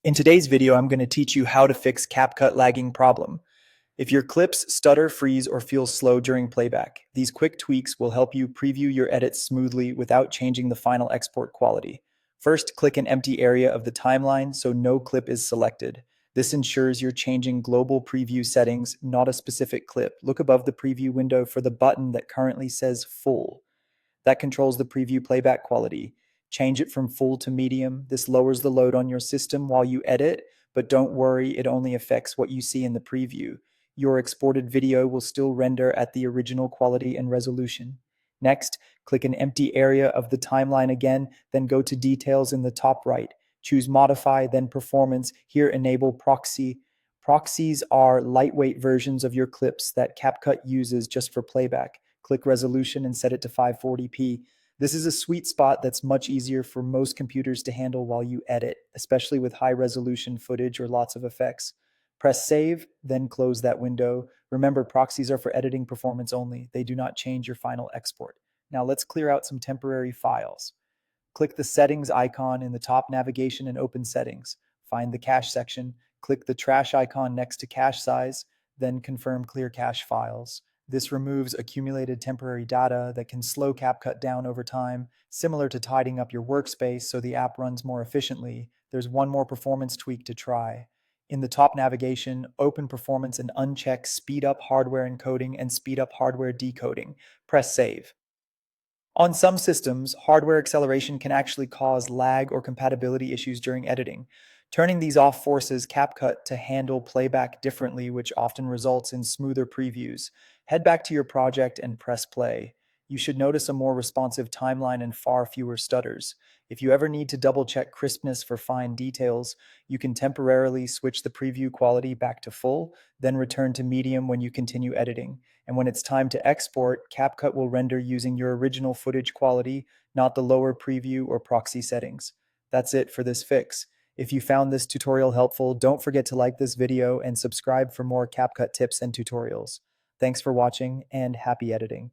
In today's video, I'm going to teach you how to fix CapCut lagging problem. If your clips stutter, freeze, or feel slow during playback, these quick tweaks will help you preview your edits smoothly without changing the final export quality. First, click an empty area of the timeline so no clip is selected. This ensures you're changing global preview settings, not a specific clip. Look above the preview window for the button that currently says full. That controls the preview playback quality. Change it from full to medium. This lowers the load on your system while you edit, but don't worry, it only affects what you see in the preview. Your exported video will still render at the original quality and resolution. Next, click an empty area of the timeline again, then go to Details in the top right. Choose Modify, then Performance. Here, enable Proxy. Proxies are lightweight versions of your clips that CapCut uses just for playback. Click Resolution and set it to 540p. This is a sweet spot that's much easier for most computers to handle while you edit, especially with high resolution footage or lots of effects. Press Save, then close that window. Remember, proxies are for editing performance only. They do not change your final export. Now let's clear out some temporary files. Click the Settings icon in the top navigation and open Settings. Find the Cache section. Click the trash icon next to cache size, then confirm clear cache files. This removes accumulated temporary data that can slow CapCut down over time, similar to tidying up your workspace so the app runs more efficiently. There's one more performance tweak to try. In the top navigation, open Performance and uncheck Speed Up Hardware Encoding and Speed Up Hardware Decoding. Press Save. On some systems, hardware acceleration can actually cause lag or compatibility issues during editing. Turning these off forces CapCut to handle playback differently, which often results in smoother previews. Head back to your project and press play. You should notice a more responsive timeline and far fewer stutters. If you ever need to double check crispness for fine details, you can temporarily switch the preview quality back to full, then return to medium when you continue editing. And when it's time to export, CapCut will render using your original footage quality, not the lower preview or proxy settings. That's it for this fix. If you found this tutorial helpful, don't forget to like this video and subscribe for more CapCut tips and tutorials. Thanks for watching and happy editing.